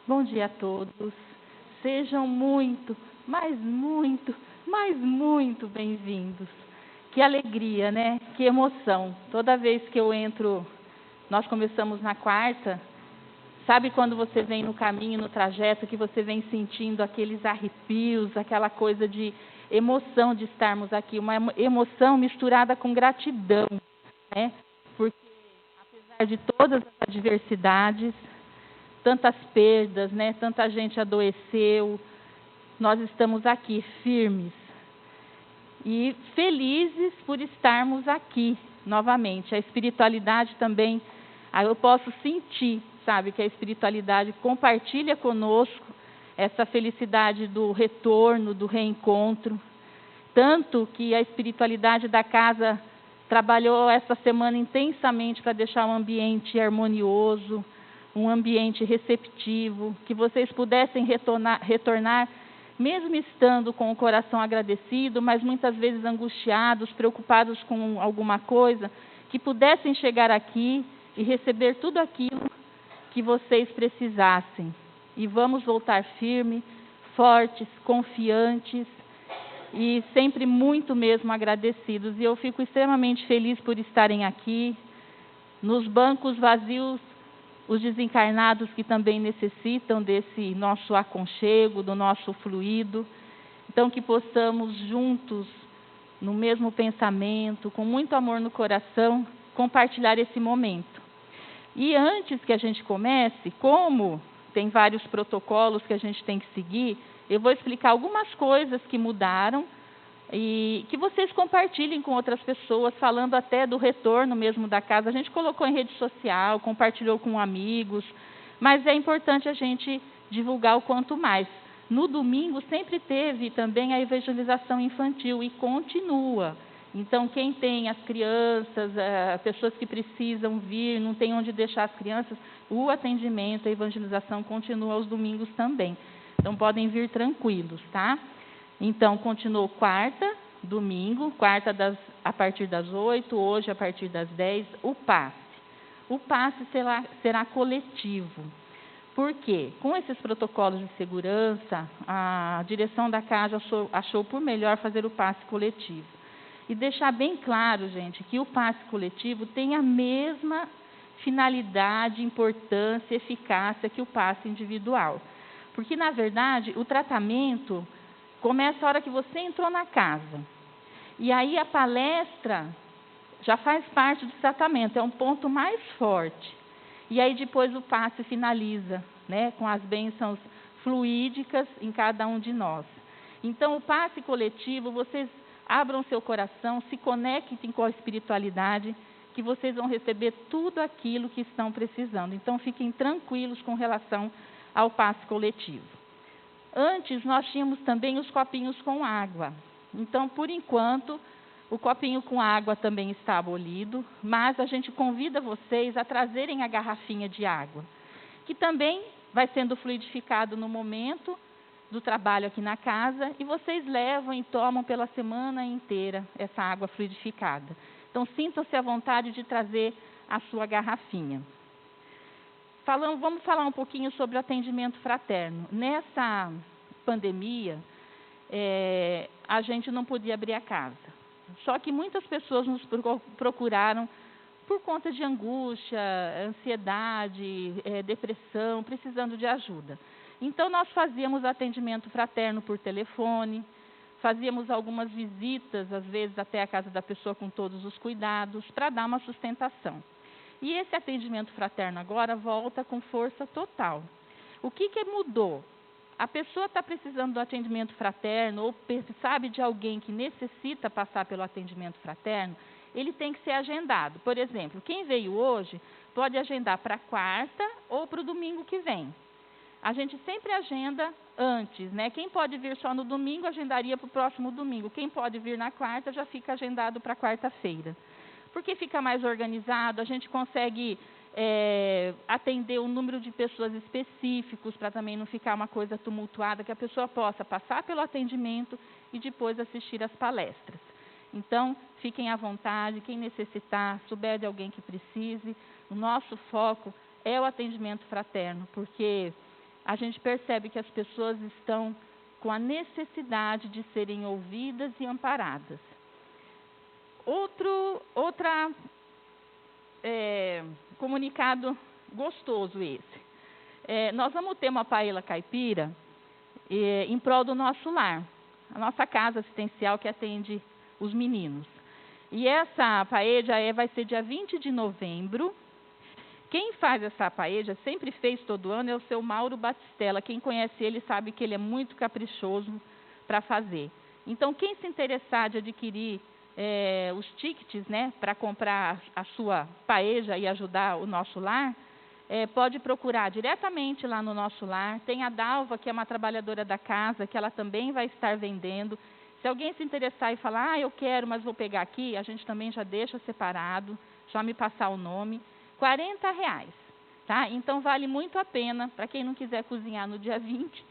Bom dia a todos. Sejam muito, mas muito bem-vindos. Que alegria, né? Que emoção. Toda vez que eu entro, nós começamos na quarta, sabe quando você vem no caminho, no trajeto, que você vem sentindo aqueles arrepios, aquela coisa de emoção de estarmos aqui, uma emoção misturada com gratidão, né? Porque apesar de todas as adversidades, tantas perdas, né? Tanta gente adoeceu, nós estamos aqui firmes e felizes por estarmos aqui novamente. A espiritualidade também, eu posso sentir, sabe, que a espiritualidade compartilha conosco essa felicidade do retorno, do reencontro. Tanto que a espiritualidade da casa trabalhou essa semana intensamente para deixar um ambiente harmonioso, um ambiente receptivo, que vocês pudessem retornar, mesmo estando com o coração agradecido, mas muitas vezes angustiados, preocupados com alguma coisa, que pudessem chegar aqui e receber tudo aquilo que vocês precisassem. E vamos voltar firmes, fortes, confiantes e sempre muito mesmo agradecidos. E eu fico extremamente feliz por estarem aqui, nos bancos vazios, os desencarnados que também necessitam desse nosso aconchego, do nosso fluido. Então, que possamos juntos, no mesmo pensamento, com muito amor no coração, compartilhar esse momento. E antes que a gente comece, como tem vários protocolos que a gente tem que seguir, eu vou explicar algumas coisas que mudaram e que vocês compartilhem com outras pessoas, falando até do retorno mesmo da casa. A gente colocou em rede social, compartilhou com amigos, mas é importante a gente divulgar o quanto mais. No domingo sempre teve também a evangelização infantil e continua. Então, quem tem as crianças, pessoas que precisam vir, não tem onde deixar as crianças, o atendimento, a evangelização continua aos domingos também. Então, podem vir tranquilos, tá? Então, continuou quarta, domingo, quarta a partir das 8, hoje a partir das 10, o passe. O passe será coletivo. Por quê? Com esses protocolos de segurança, a direção da casa achou por melhor fazer o passe coletivo. E deixar bem claro, gente, que o passe coletivo tem a mesma finalidade, importância, eficácia que o passe individual. Porque, na verdade, o tratamento começa a hora que você entrou na casa. E aí a palestra já faz parte do tratamento, é um ponto mais forte. E aí depois o passe finaliza, né, com as bênçãos fluídicas em cada um de nós. Então, o passe coletivo, vocês abram seu coração, se conectem com a espiritualidade, que vocês vão receber tudo aquilo que estão precisando. Então, fiquem tranquilos com relação ao passe coletivo. Antes, nós tínhamos também os copinhos com água. Então, por enquanto, o copinho com água também está abolido, mas a gente convida vocês a trazerem a garrafinha de água, que também vai sendo fluidificado no momento do trabalho aqui na casa, e vocês levam e tomam pela semana inteira essa água fluidificada. Então, sintam-se à vontade de trazer a sua garrafinha. Vamos falar um pouquinho sobre o atendimento fraterno. Nessa pandemia, a gente não podia abrir a casa. Só que muitas pessoas nos procuraram por conta de angústia, ansiedade, depressão, precisando de ajuda. Então, nós fazíamos atendimento fraterno por telefone, fazíamos algumas visitas, às vezes até a casa da pessoa com todos os cuidados, para dar uma sustentação. E esse atendimento fraterno agora volta com força total. O que mudou? A pessoa está precisando do atendimento fraterno ou sabe de alguém que necessita passar pelo atendimento fraterno, ele tem que ser agendado. Por exemplo, quem veio hoje pode agendar para quarta ou para o domingo que vem. A gente sempre agenda antes, né? Quem pode vir só no domingo, agendaria para o próximo domingo. Quem pode vir na quarta, já fica agendado para quarta-feira. Porque fica mais organizado, a gente consegue atender um número de pessoas específicos, para também não ficar uma coisa tumultuada, que a pessoa possa passar pelo atendimento e depois assistir às palestras. Então, fiquem à vontade, quem necessitar, souber de alguém que precise, o nosso foco é o atendimento fraterno, porque a gente percebe que as pessoas estão com a necessidade de serem ouvidas e amparadas. Outra comunicado gostoso esse. Nós vamos ter uma paella caipira em prol do nosso lar, a nossa casa assistencial que atende os meninos. E essa paella vai ser dia 20 de novembro. Quem faz essa paella, sempre fez todo ano, é o seu Mauro Batistella. Quem conhece ele sabe que ele é muito caprichoso para fazer. Então, quem se interessar de adquirir os tickets, né, para comprar a sua paella e ajudar o nosso lar, pode procurar diretamente lá no nosso lar. Tem a Dalva, que é uma trabalhadora da casa, que ela também vai estar vendendo. Se alguém se interessar e falar, eu quero, mas vou pegar aqui, a gente também já deixa separado, só me passar o nome. R$40, tá? Então, vale muito a pena, para quem não quiser cozinhar no dia 20,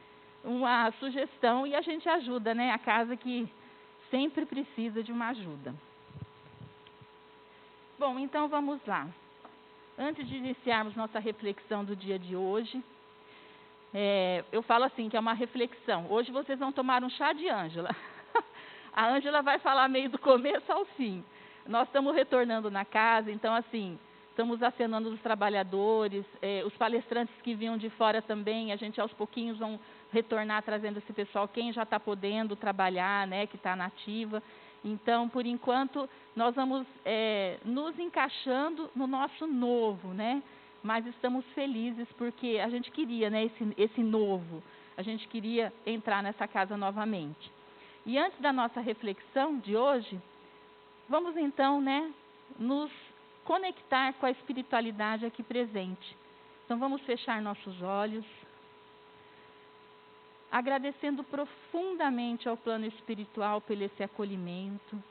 uma sugestão, e a gente ajuda, né, a casa que sempre precisa de uma ajuda. Bom, então vamos lá. Antes de iniciarmos nossa reflexão do dia de hoje, eu falo assim, que é uma reflexão. Hoje vocês vão tomar um chá de Ângela. A Ângela vai falar meio do começo ao fim. Nós estamos retornando na casa, então assim, estamos acenando os trabalhadores, os palestrantes que vinham de fora também, a gente aos pouquinhos vão retornar trazendo esse pessoal, quem já está podendo trabalhar, né, que está na ativa. Então, por enquanto, nós vamos nos encaixando no nosso novo, né? Mas estamos felizes porque a gente queria, né, esse novo, a gente queria entrar nessa casa novamente. E antes da nossa reflexão de hoje, vamos então, né, nos conectar com a espiritualidade aqui presente. Então, vamos fechar nossos olhos, agradecendo profundamente ao plano espiritual pelo esse acolhimento,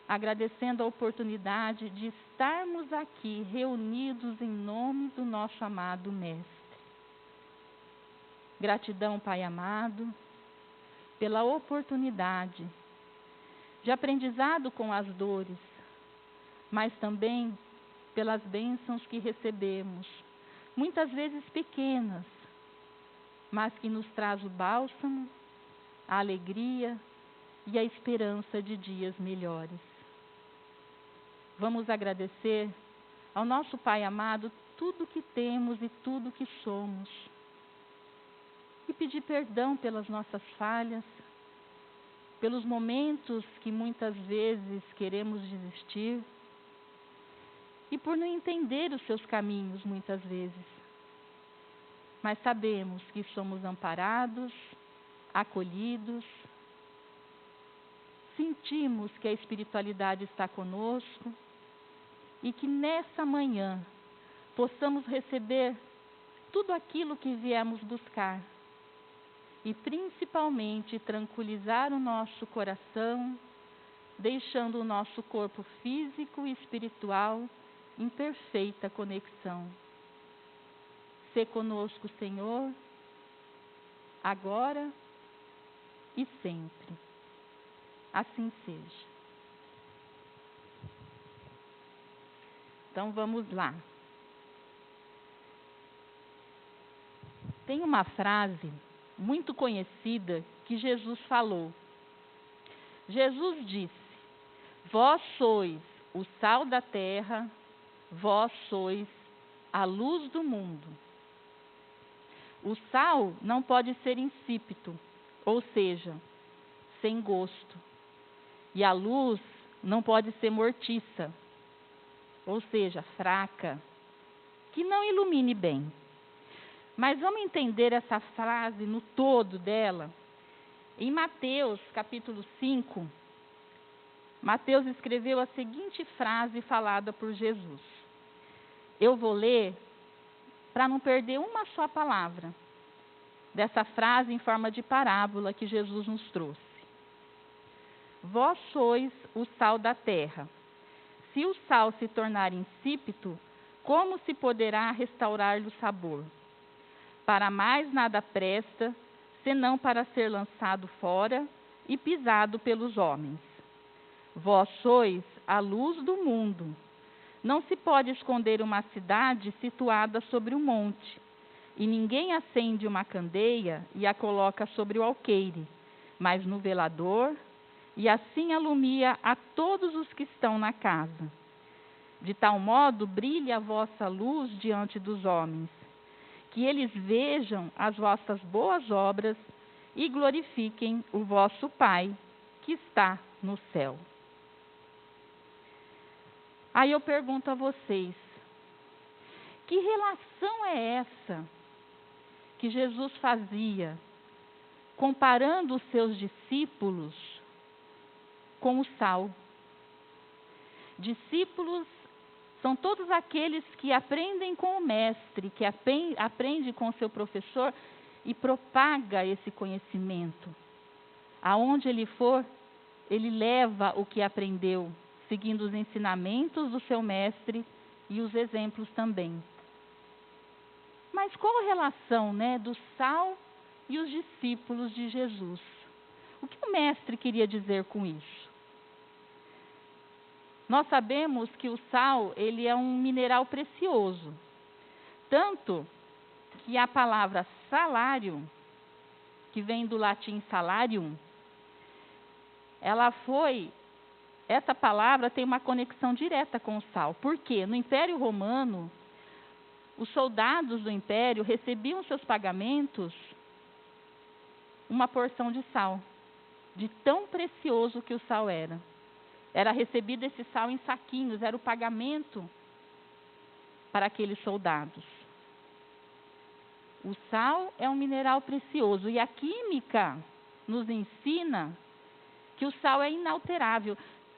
agradecendo a oportunidade de estarmos aqui reunidos em nome do nosso amado Mestre. Gratidão, Pai amado, pela oportunidade de aprendizado com as dores, mas também pelas bênçãos que recebemos, muitas vezes pequenas, mas que nos traz o bálsamo, a alegria e a esperança de dias melhores. Vamos agradecer ao nosso Pai amado tudo que temos e tudo que somos. E pedir perdão pelas nossas falhas, pelos momentos que muitas vezes queremos desistir e por não entender os seus caminhos muitas vezes. Mas sabemos que somos amparados, acolhidos, sentimos que a espiritualidade está conosco e que nessa manhã possamos receber tudo aquilo que viemos buscar e principalmente tranquilizar o nosso coração, deixando o nosso corpo físico e espiritual em perfeita conexão. Sê conosco, Senhor, agora e sempre. Assim seja. Então vamos lá. Tem uma frase muito conhecida que Jesus falou. Jesus disse: vós sois o sal da terra, vós sois a luz do mundo. O sal não pode ser insípido, ou seja, sem gosto. E a luz não pode ser mortiça, ou seja, fraca, que não ilumine bem. Mas vamos entender essa frase no todo dela. Em Mateus, capítulo 5, Mateus escreveu a seguinte frase falada por Jesus. Eu vou ler para não perder uma só palavra dessa frase em forma de parábola que Jesus nos trouxe. Vós sois o sal da terra. Se o sal se tornar insípido, como se poderá restaurar-lhe o sabor? Para mais nada presta, senão para ser lançado fora e pisado pelos homens. Vós sois a luz do mundo. Não se pode esconder uma cidade situada sobre um monte. E ninguém acende uma candeia e a coloca sobre o alqueire, mas no velador, e assim alumia a todos os que estão na casa. De tal modo brilhe a vossa luz diante dos homens, que eles vejam as vossas boas obras e glorifiquem o vosso Pai que está no céu. Aí eu pergunto a vocês, que relação é essa que Jesus fazia, comparando os seus discípulos com o sal? Discípulos são todos aqueles que aprendem com o mestre, que aprende com o seu professor e propaga esse conhecimento. Aonde ele for, ele leva o que aprendeu, seguindo os ensinamentos do seu mestre e os exemplos também. Mas qual a relação, do sal e os discípulos de Jesus? O que o mestre queria dizer com isso? Nós sabemos que o sal, ele é um mineral precioso. Tanto que a palavra salário, que vem do latim salarium, essa palavra tem uma conexão direta com o sal. Por quê? No Império Romano, os soldados do Império recebiam seus pagamentos uma porção de sal, de tão precioso que o sal era. Era recebido esse sal em saquinhos, era o pagamento para aqueles soldados. O sal é um mineral precioso e a química nos ensina que o sal é inalterável.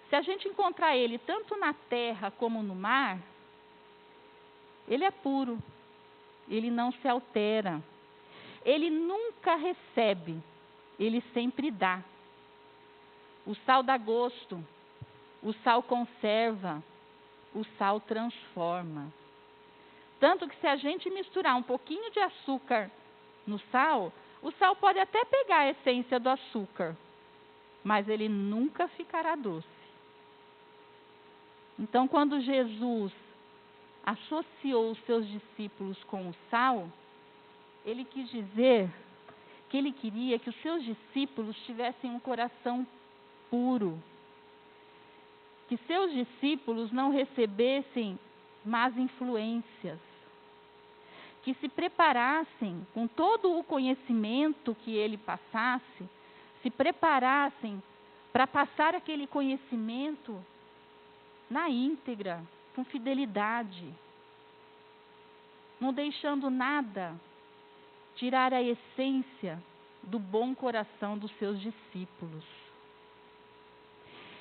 Se a gente encontrar ele tanto na terra como no mar, ele é puro, ele não se altera. Ele nunca recebe, ele sempre dá. O sal dá gosto, o sal conserva, o sal transforma. Tanto que se a gente misturar um pouquinho de açúcar no sal, o sal pode até pegar a essência do açúcar, mas ele nunca ficará doce. Então, quando Jesus associou os seus discípulos com o sal, ele quis dizer que ele queria que os seus discípulos tivessem um coração puro, que seus discípulos não recebessem más influências, que se preparassem com todo o conhecimento que ele passasse, se preparassem para passar aquele conhecimento na íntegra, com fidelidade, não deixando nada tirar a essência do bom coração dos seus discípulos.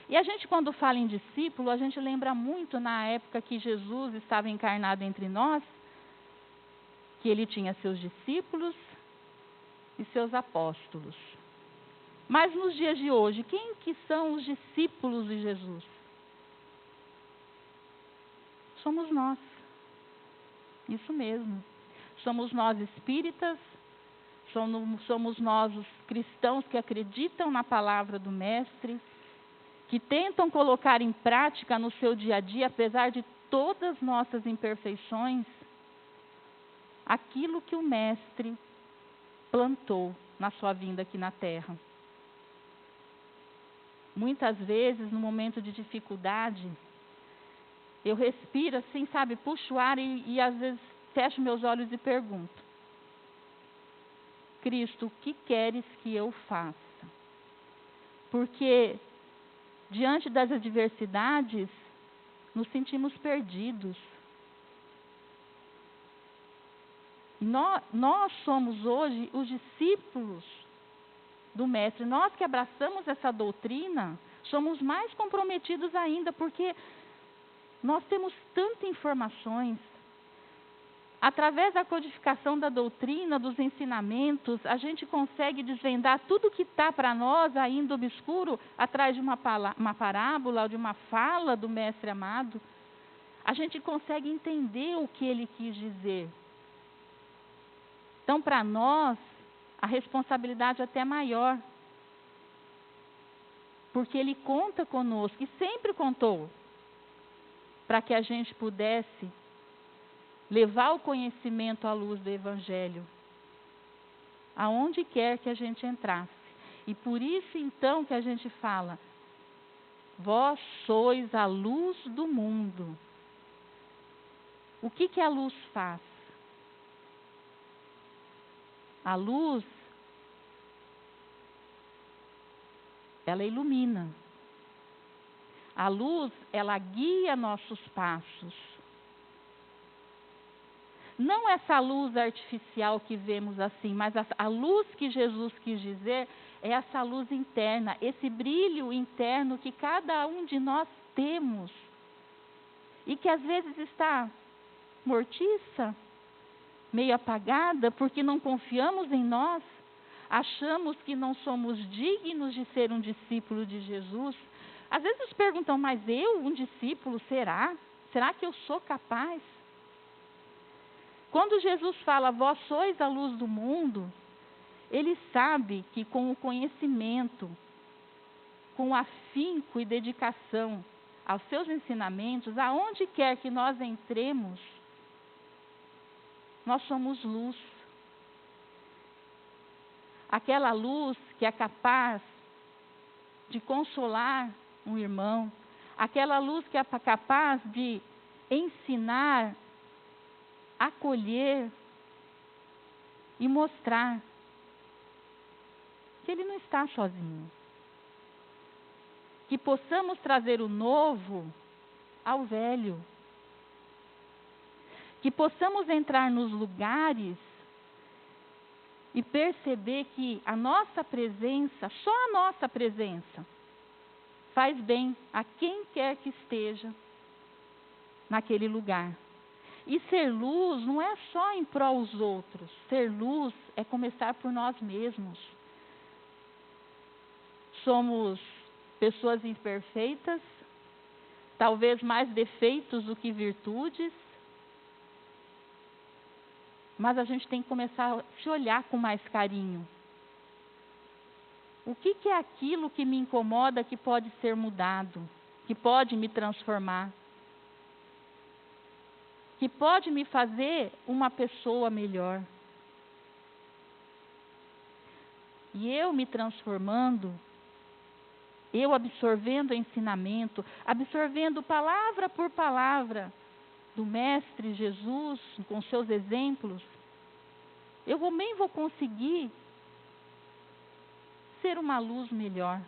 E a gente, quando fala em discípulo, a gente lembra muito na época que Jesus estava encarnado entre nós, que ele tinha seus discípulos e seus apóstolos. Mas nos dias de hoje, quem que são os discípulos de Jesus? Somos nós. Isso mesmo. Somos nós espíritas, somos nós os cristãos que acreditam na palavra do Mestre, que tentam colocar em prática no seu dia a dia, apesar de todas nossas imperfeições, aquilo que o Mestre plantou na sua vinda aqui na Terra. Muitas vezes, no momento de dificuldade, eu respiro assim, puxo o ar e às vezes fecho meus olhos e pergunto: Cristo, o que queres que eu faça? Porque diante das adversidades, nos sentimos perdidos. Nós somos hoje os discípulos do Mestre. Nós que abraçamos essa doutrina, somos mais comprometidos ainda, porque nós temos tantas informações. Através da codificação da doutrina, dos ensinamentos, a gente consegue desvendar tudo que está para nós ainda obscuro, atrás de uma parábola ou de uma fala do Mestre amado. A gente consegue entender o que ele quis dizer. Então, para nós, a responsabilidade é até maior. Porque ele conta conosco, e sempre contou, para que a gente pudesse levar o conhecimento à luz do Evangelho, aonde quer que a gente entrasse. E por isso, então, que a gente fala, vós sois a luz do mundo. O que a luz faz? A luz, ela ilumina. A luz, ela guia nossos passos. Não essa luz artificial que vemos assim, mas a luz que Jesus quis dizer é essa luz interna, esse brilho interno que cada um de nós temos. E que às vezes está mortiça, meio apagada, porque não confiamos em nós, achamos que não somos dignos de ser um discípulo de Jesus. Às vezes nos perguntam, mas eu, um discípulo, será? Será que eu sou capaz? Quando Jesus fala, vós sois a luz do mundo, ele sabe que com o conhecimento, com afinco e dedicação aos seus ensinamentos, aonde quer que nós entremos, nós somos luz. Aquela luz que é capaz de consolar um irmão, aquela luz que é capaz de ensinar, acolher e mostrar que ele não está sozinho. Que possamos trazer o novo ao velho. Que possamos entrar nos lugares e perceber que a nossa presença, só a nossa presença, faz bem a quem quer que esteja naquele lugar. E ser luz não é só em prol aos outros. Ser luz é começar por nós mesmos. Somos pessoas imperfeitas, talvez mais defeitos do que virtudes, mas a gente tem que começar a se olhar com mais carinho. O que é aquilo que me incomoda que pode ser mudado, que pode me transformar, que pode me fazer uma pessoa melhor? E eu me transformando, eu absorvendo o ensinamento, absorvendo palavra por palavra do Mestre Jesus, com seus exemplos, eu também vou conseguir ser uma luz melhor.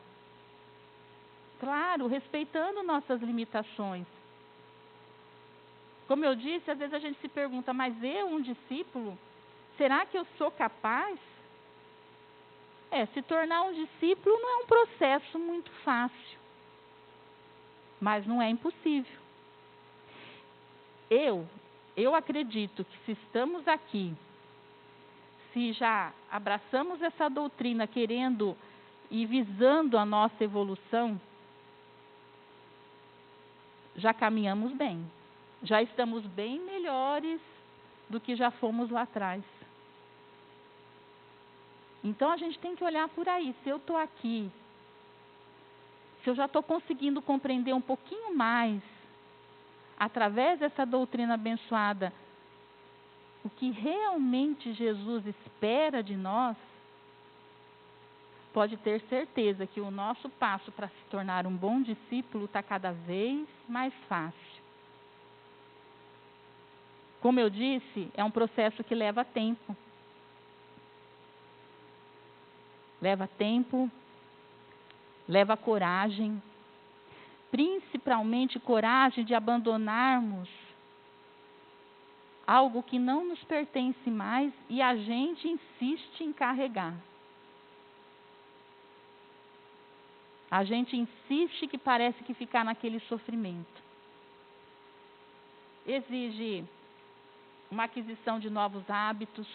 Claro, respeitando nossas limitações. Como eu disse, às vezes a gente se pergunta, mas eu, um discípulo, será que eu sou capaz? Se tornar um discípulo não é um processo muito fácil, mas não é impossível. Eu acredito que se estamos aqui, se já abraçamos essa doutrina querendo e visando a nossa evolução, já caminhamos bem. Já estamos bem melhores do que já fomos lá atrás. Então a gente tem que olhar por aí. Se eu estou aqui, se eu já estou conseguindo compreender um pouquinho mais, através dessa doutrina abençoada, o que realmente Jesus espera de nós, pode ter certeza que o nosso passo para se tornar um bom discípulo está cada vez mais fácil. Como eu disse, é um processo que leva tempo. Leva tempo, leva coragem, principalmente coragem de abandonarmos algo que não nos pertence mais e a gente insiste em carregar. A gente insiste que parece que ficar naquele sofrimento. Exige uma aquisição de novos hábitos,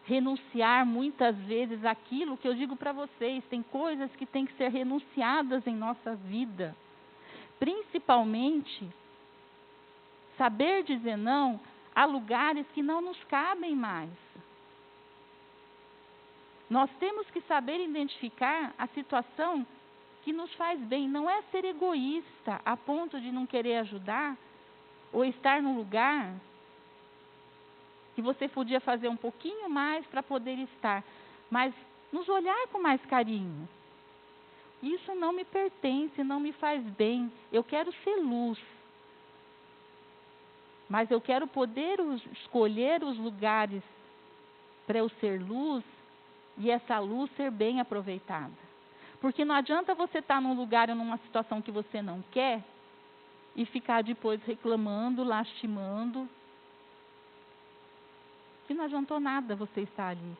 renunciar muitas vezes àquilo que eu digo para vocês, tem coisas que têm que ser renunciadas em nossa vida. Principalmente, saber dizer não a lugares que não nos cabem mais. Nós temos que saber identificar a situação que nos faz bem. Não é ser egoísta a ponto de não querer ajudar ou estar num lugar que você podia fazer um pouquinho mais para poder estar, mas nos olhar com mais carinho. Isso não me pertence, não me faz bem. Eu quero ser luz. Mas eu quero poder escolher os lugares para eu ser luz e essa luz ser bem aproveitada. Porque não adianta você estar num lugar ou numa situação que você não quer e ficar depois reclamando, lastimando, que não adiantou nada você estar ali.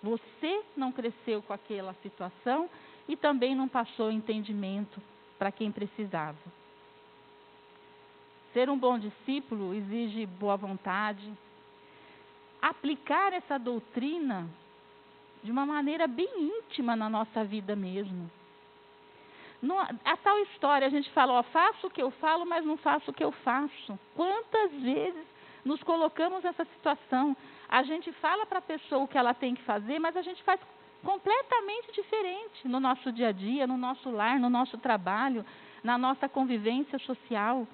Você não cresceu com aquela situação e também não passou entendimento para quem precisava. Ser um bom discípulo exige boa vontade. Aplicar essa doutrina de uma maneira bem íntima na nossa vida mesmo. A tal história, a gente fala, faço o que eu falo, mas não faço o que eu faço. Quantas vezes nos colocamos nessa situação? A gente fala para a pessoa o que ela tem que fazer, mas a gente faz completamente diferente no nosso dia a dia, no nosso lar, no nosso trabalho, na nossa convivência social.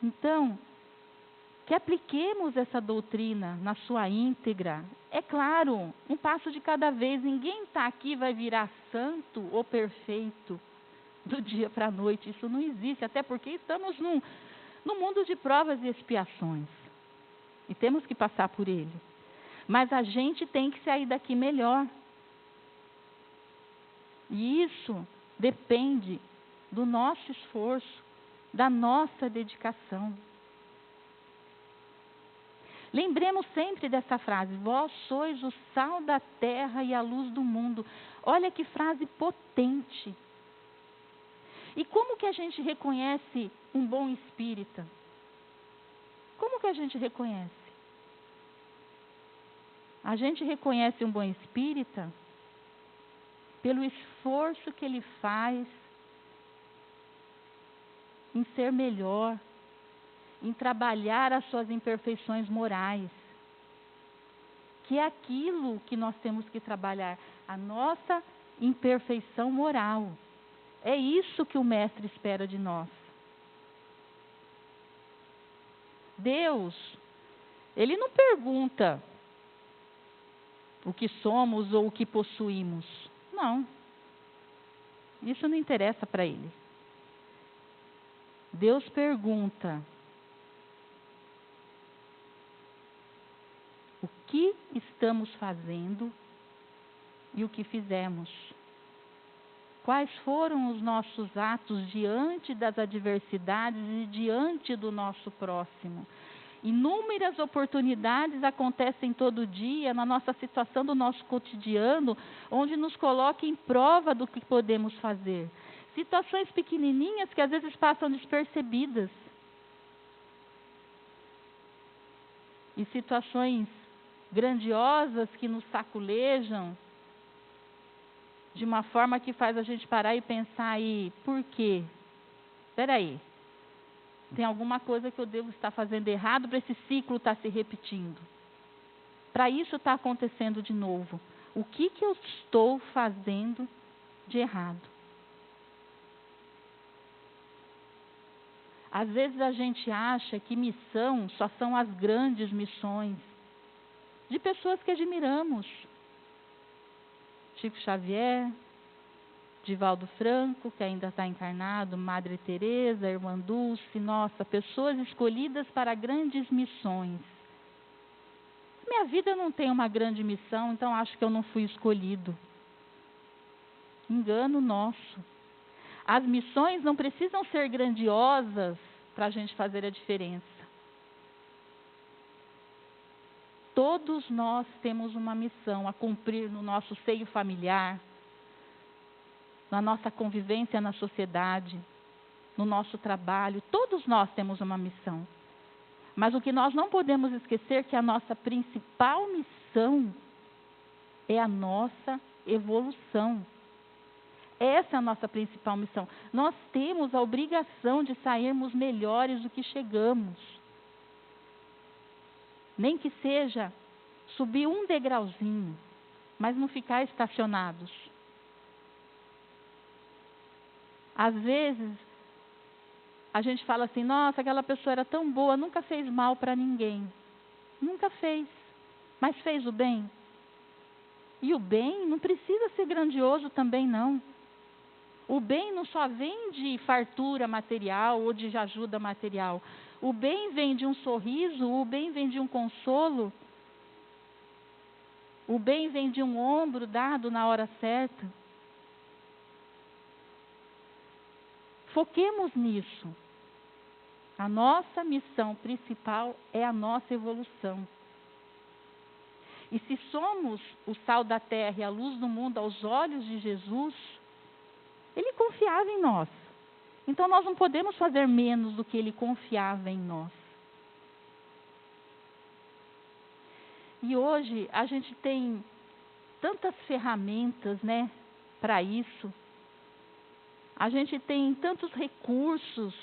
Então, que apliquemos essa doutrina na sua íntegra. É claro, um passo de cada vez. Ninguém está aqui vai virar santo ou perfeito do dia para a noite. Isso não existe, até porque estamos num mundo de provas e expiações. E temos que passar por ele. Mas a gente tem que sair daqui melhor. E isso depende do nosso esforço, da nossa dedicação. Lembremos sempre dessa frase: vós sois o sal da terra e a luz do mundo. Olha que frase potente. E como que a gente reconhece um bom espírita? Como que a gente reconhece? A gente reconhece um bom espírita pelo esforço que ele faz em ser melhor, em trabalhar as suas imperfeições morais, que é aquilo que nós temos que trabalhar, a nossa imperfeição moral. É isso que o Mestre espera de nós. Deus, Ele não pergunta o que somos ou o que possuímos. Não. Isso não interessa para Ele. Deus pergunta: o que estamos fazendo e o que fizemos? Quais foram os nossos atos diante das adversidades e diante do nosso próximo? Inúmeras oportunidades acontecem todo dia na nossa situação do nosso cotidiano, onde nos coloca em prova do que podemos fazer. Situações pequenininhas que às vezes passam despercebidas. E situações grandiosas que nos saculejam de uma forma que faz a gente parar e pensar aí, por quê? Espera aí, tem alguma coisa que eu devo estar fazendo errado para esse ciclo estar se repetindo? Para isso estar acontecendo de novo. O que eu estou fazendo de errado? Às vezes a gente acha que missão só são as grandes missões de pessoas que admiramos. Chico Xavier, Divaldo Franco, que ainda está encarnado, Madre Teresa, Irmã Dulce, nossa, pessoas escolhidas para grandes missões. Minha vida não tem uma grande missão, então acho que eu não fui escolhido. Engano nosso. As missões não precisam ser grandiosas para a gente fazer a diferença. Todos nós temos uma missão a cumprir no nosso seio familiar, na nossa convivência na sociedade, no nosso trabalho. Todos nós temos uma missão. Mas o que nós não podemos esquecer é que a nossa principal missão é a nossa evolução. Essa é a nossa principal missão. Nós temos a obrigação de sairmos melhores do que chegamos. Nem que seja subir um degrauzinho, mas não ficar estacionados. Às vezes, a gente fala assim, nossa, aquela pessoa era tão boa, nunca fez mal para ninguém. Nunca fez, mas fez o bem. E o bem não precisa ser grandioso também, não. O bem não só vem de fartura material ou de ajuda material. O bem vem de um sorriso, o bem vem de um consolo. O bem vem de um ombro dado na hora certa. Foquemos nisso. A nossa missão principal é a nossa evolução. E se somos o sal da terra e a luz do mundo aos olhos de Jesus, Ele confiava em nós. Então nós não podemos fazer menos do que Ele confiava em nós. E hoje a gente tem tantas ferramentas, né, para isso. A gente tem tantos recursos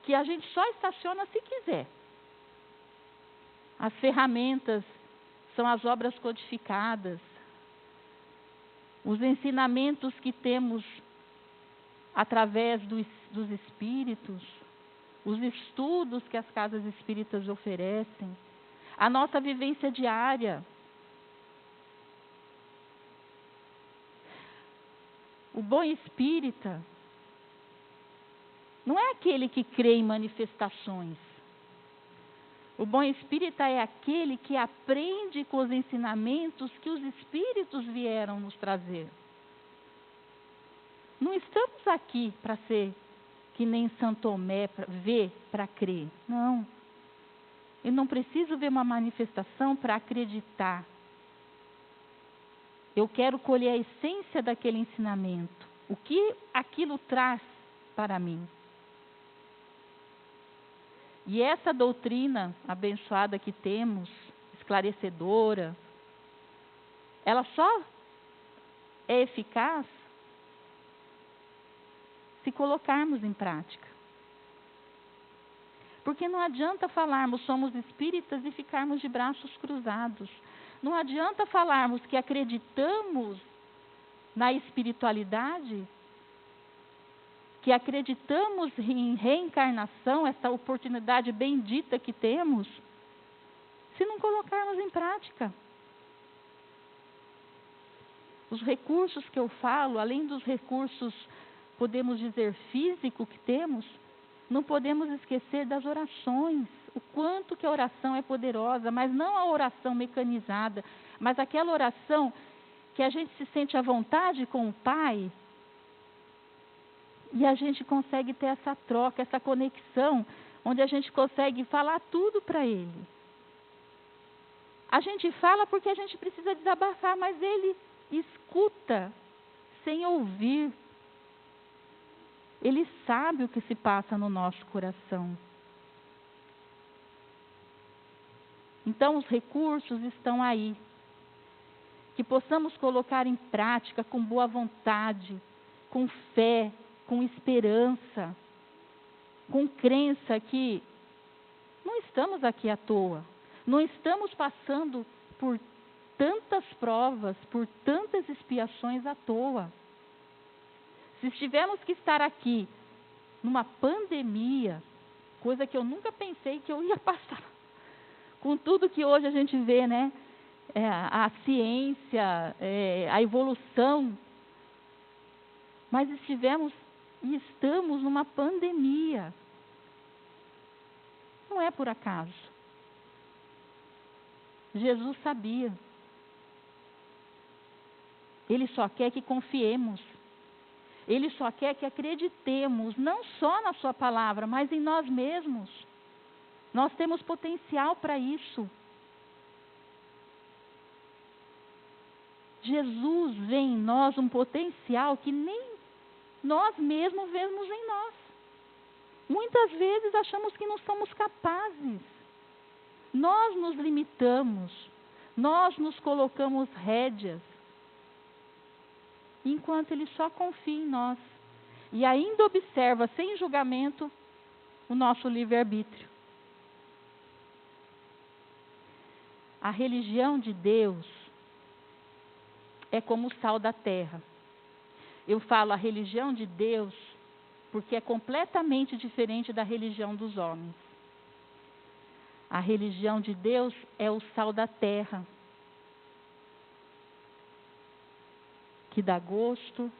que a gente só estaciona se quiser. As ferramentas são as obras codificadas, os ensinamentos que temos através dos espíritos, os estudos que as casas espíritas oferecem, a nossa vivência diária. O bom espírita não é aquele que crê em manifestações. O bom espírita é aquele que aprende com os ensinamentos que os espíritos vieram nos trazer. Não estamos aqui para ser que nem Santo Tomé, para ver para crer. Não. Eu não preciso ver uma manifestação para acreditar. Eu quero colher a essência daquele ensinamento. O que aquilo traz para mim. E essa doutrina abençoada que temos, esclarecedora, ela só é eficaz se colocarmos em prática. Porque não adianta falarmos somos espíritas e ficarmos de braços cruzados. Não adianta falarmos que acreditamos na espiritualidade, que acreditamos em reencarnação, essa oportunidade bendita que temos, se não colocarmos em prática. Os recursos que eu falo, além dos recursos, podemos dizer, físico que temos, não podemos esquecer das orações. O quanto que a oração é poderosa, mas não a oração mecanizada, mas aquela oração que a gente se sente à vontade com o Pai, e a gente consegue ter essa troca, essa conexão, onde a gente consegue falar tudo para Ele. A gente fala porque a gente precisa desabafar, mas Ele escuta sem ouvir. Ele sabe o que se passa no nosso coração. Então, os recursos estão aí. Que possamos colocar em prática com boa vontade, com fé, com esperança, com crença que não estamos aqui à toa. Não estamos passando por tantas provas, por tantas expiações à toa. Se tivermos que estar aqui numa pandemia, coisa que eu nunca pensei que eu ia passar, com tudo que hoje a gente vê, né? A ciência, a evolução, mas estivemos e estamos numa pandemia. Não é por acaso. Jesus sabia. Ele só quer que confiemos. Ele só quer que acreditemos, não só na sua palavra, mas em nós mesmos. Nós temos potencial para isso. Jesus vê em nós um potencial que nem nós mesmos vemos em nós. Muitas vezes achamos que não somos capazes. Nós nos limitamos. Nós nos colocamos rédeas. Enquanto Ele só confia em nós. E ainda observa, sem julgamento, o nosso livre-arbítrio. A religião de Deus é como o sal da terra. Eu falo a religião de Deus porque é completamente diferente da religião dos homens. A religião de Deus é o sal da terra, que dá gosto,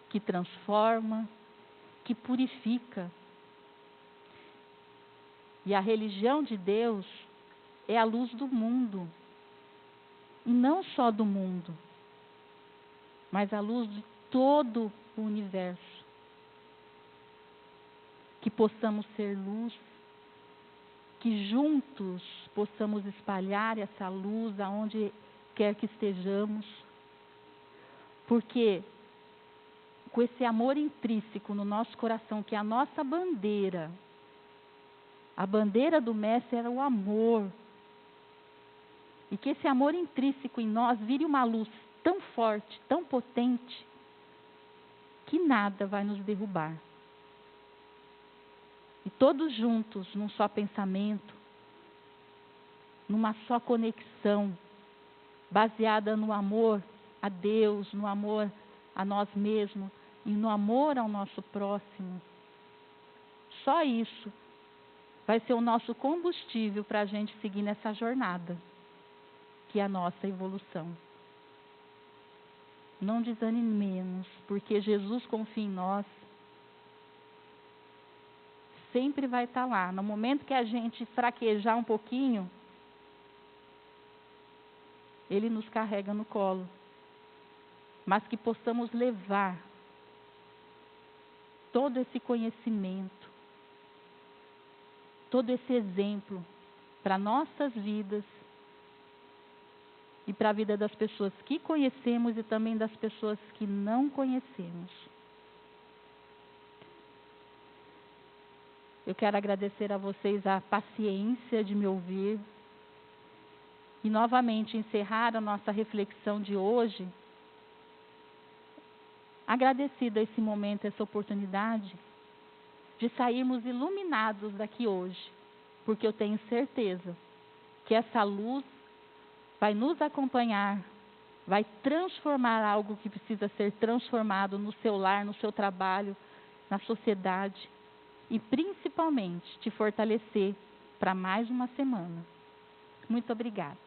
que transforma, que purifica. E a religião de Deus é a luz do mundo. E não só do mundo, mas a luz de todo o universo. Que possamos ser luz, que juntos possamos espalhar essa luz aonde quer que estejamos. Porque com esse amor intrínseco no nosso coração, que é a nossa bandeira, a bandeira do Mestre era o amor. E que esse amor intrínseco em nós vire uma luz tão forte, tão potente, que nada vai nos derrubar. E todos juntos, num só pensamento, numa só conexão, baseada no amor a Deus, no amor a nós mesmos e no amor ao nosso próximo. Só isso vai ser o nosso combustível para a gente seguir nessa jornada, que é a nossa evolução. Não desanimemos, porque Jesus confia em nós. Sempre vai estar lá. No momento que a gente fraquejar um pouquinho, Ele nos carrega no colo. Mas que possamos levar todo esse conhecimento, todo esse exemplo para nossas vidas e para a vida das pessoas que conhecemos e também das pessoas que não conhecemos. Eu quero agradecer a vocês a paciência de me ouvir e novamente encerrar a nossa reflexão de hoje, agradecida a esse momento, essa oportunidade de sairmos iluminados daqui hoje, porque eu tenho certeza que essa luz vai nos acompanhar, vai transformar algo que precisa ser transformado no seu lar, no seu trabalho, na sociedade e principalmente te fortalecer para mais uma semana. Muito obrigada.